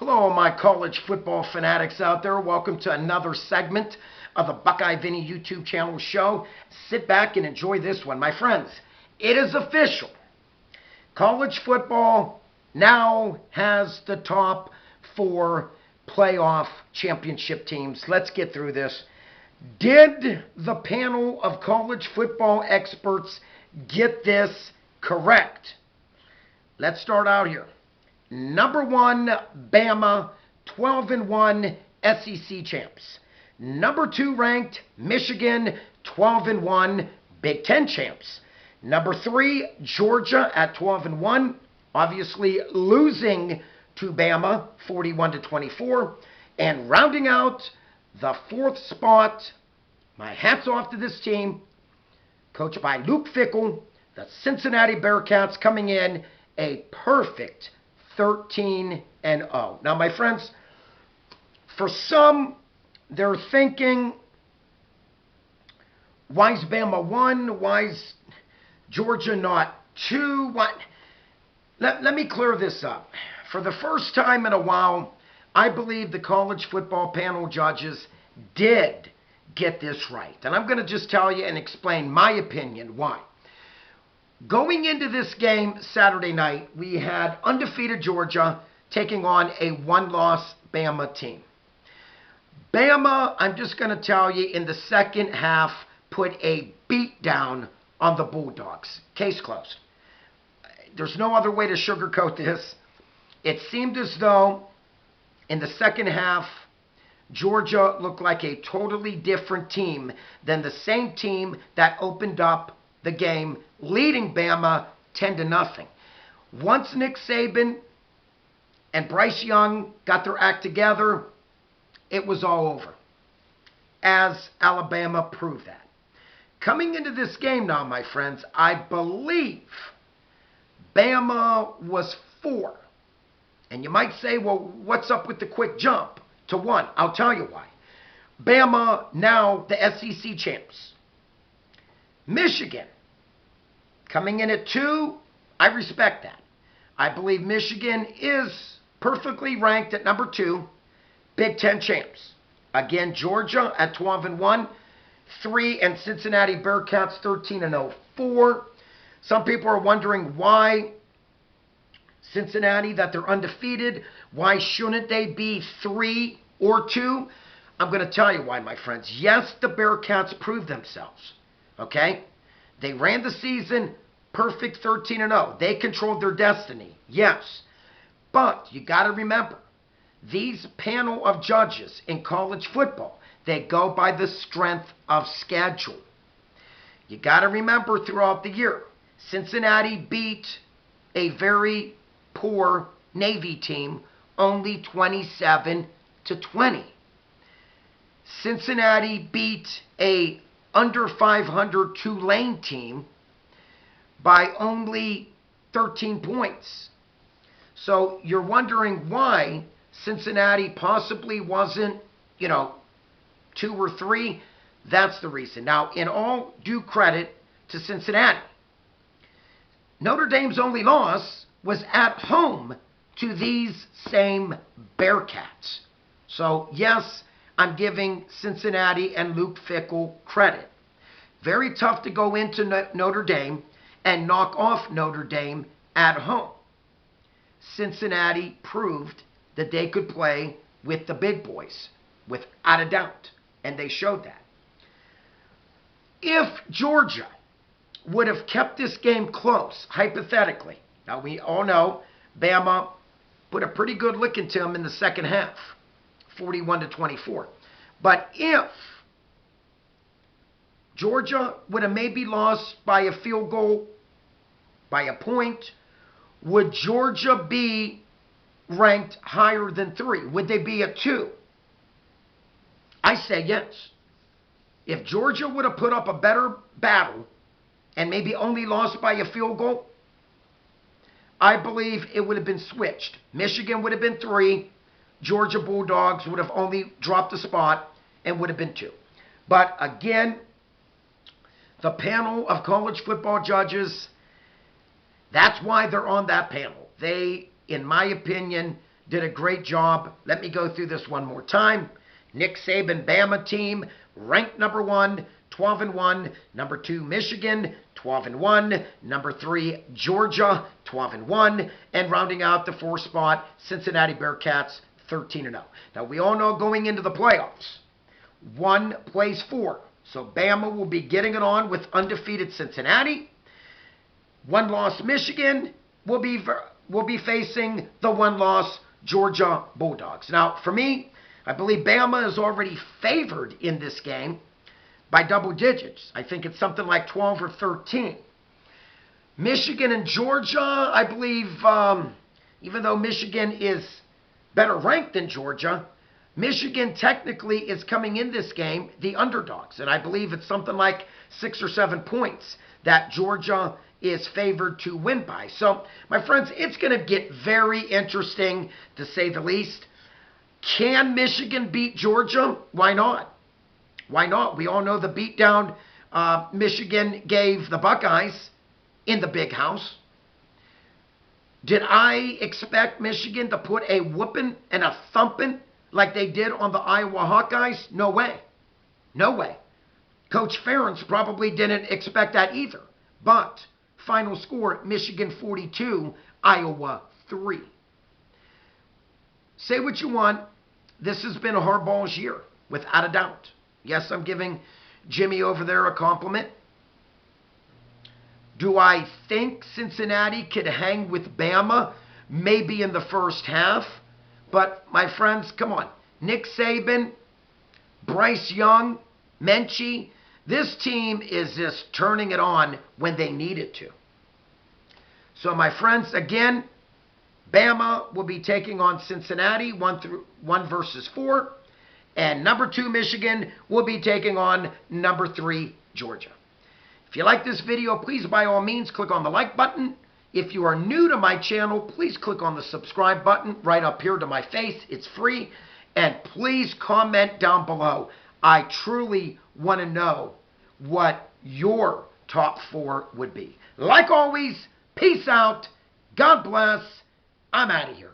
Hello, my college football fanatics out there. Welcome to another segment of the Buckeye Vinny YouTube channel show. Sit back and enjoy this one. My friends, it is official. College football now has the top 4 playoff championship teams. Let's get through this. Did the panel of college football experts get this correct? Let's start out here. Number 1, BAMA, 12-1 SEC champs. Number 2 ranked, Michigan, 12-1 Big Ten champs. Number 3, Georgia at 12-1, obviously losing to BAMA, 41-24. And rounding out the 4th spot, my hat's off to this team, coached by Luke Fickell, the Cincinnati Bearcats coming in a perfect 13-0. Now, my friends, for some, they're thinking, why is Bama 1? Why is Georgia not 2? What? Let me clear this up. For the first time in a while, I believe the college football panel judges did get this right. And I'm going to just tell you and explain my opinion why. Going into this game Saturday night, we had undefeated Georgia taking on a 1-loss Bama team. Bama, I'm just going to tell you, in the second half, put a beat down on the Bulldogs. Case closed. There's no other way to sugarcoat this. It seemed as though in the second half, Georgia looked like a totally different team than the same team that opened up the game, leading Bama 10-0. Once Nick Saban and Bryce Young got their act together, it was all over, as Alabama proved that. Coming into this game now, my friends, I believe Bama was 4. And you might say, well, what's up with the quick jump to 1? I'll tell you why. Bama, now the SEC champs. Michigan, coming in at 2, I respect that. I believe Michigan is perfectly ranked at number 2, Big Ten champs. Again, Georgia at 12-1, 3, and Cincinnati Bearcats 13-0, 4. Some people are wondering why Cincinnati, that they're undefeated. Why shouldn't they be 3 or 2? I'm going to tell you why, my friends. Yes, the Bearcats proved themselves. Okay? They ran the season perfect 13-0. They controlled their destiny. Yes. But you got to remember, these panel of judges in college football, they go by the strength of schedule. You got to remember throughout the year, Cincinnati beat a very poor Navy team only 27-20. Cincinnati beat a under 500 Tulane team by only 13 points. So you're wondering why Cincinnati possibly wasn't, 2 or 3. That's the reason. Now, in all due credit to Cincinnati, Notre Dame's only loss was at home to these same Bearcats. So, yes, I'm giving Cincinnati and Luke Fickell credit. Very tough to go into Notre Dame and knock off Notre Dame at home. Cincinnati proved that they could play with the big boys, without a doubt, and they showed that. If Georgia would have kept this game close, hypothetically, now we all know Bama put a pretty good licking to them in the second half, 41-24. But if Georgia would have maybe lost by a field goal, by a point, would Georgia be ranked higher than 3? Would they be at 2? I say yes. If Georgia would have put up a better battle and maybe only lost by a field goal, I believe it would have been switched. Michigan would have been 3. Georgia Bulldogs would have only dropped a spot and would have been 2. But again, the panel of college football judges, that's why they're on that panel. They, in my opinion, did a great job. Let me go through this one more time. Nick Saban Bama team, ranked number 1, 12-1. Number 2, Michigan, 12-1. Number 3, Georgia, 12-1. And rounding out the 4th spot, Cincinnati Bearcats, 13-0. Now, we all know going into the playoffs, 1 plays 4. So Bama will be getting it on with undefeated Cincinnati. 1-loss Michigan will be facing the 1-loss Georgia Bulldogs. Now, for me, I believe Bama is already favored in this game by double digits. I think it's something like 12 or 13. Michigan and Georgia, I believe, even though Michigan is better ranked than Georgia, Michigan technically is coming in this game the underdogs. And I believe it's something like 6 or 7 points that Georgia is favored to win by. So, my friends, it's going to get very interesting, to say the least. Can Michigan beat Georgia? Why not? Why not? We all know the beatdown Michigan gave the Buckeyes in the Big House. Did I expect Michigan to put a whooping and a thumping like they did on the Iowa Hawkeyes? No way. No way. Coach Ferentz probably didn't expect that either. But final score, Michigan 42, Iowa 3. Say what you want. This has been a Harbaugh's year, without a doubt. Yes, I'm giving Jimmy over there a compliment. Do I think Cincinnati could hang with Bama? Maybe in the first half. But, my friends, come on. Nick Saban, Bryce Young, Menchie, this team is just turning it on when they need it to. So, my friends, again, Bama will be taking on Cincinnati, 1 versus 4. And number 2, Michigan, will be taking on number 3, Georgia. If you like this video, please, by all means, click on the like button. If you are new to my channel, please click on the subscribe button right up here to my face. It's free. And please comment down below. I truly want to know what your top 4 would be. Like always, peace out. God bless. I'm out of here.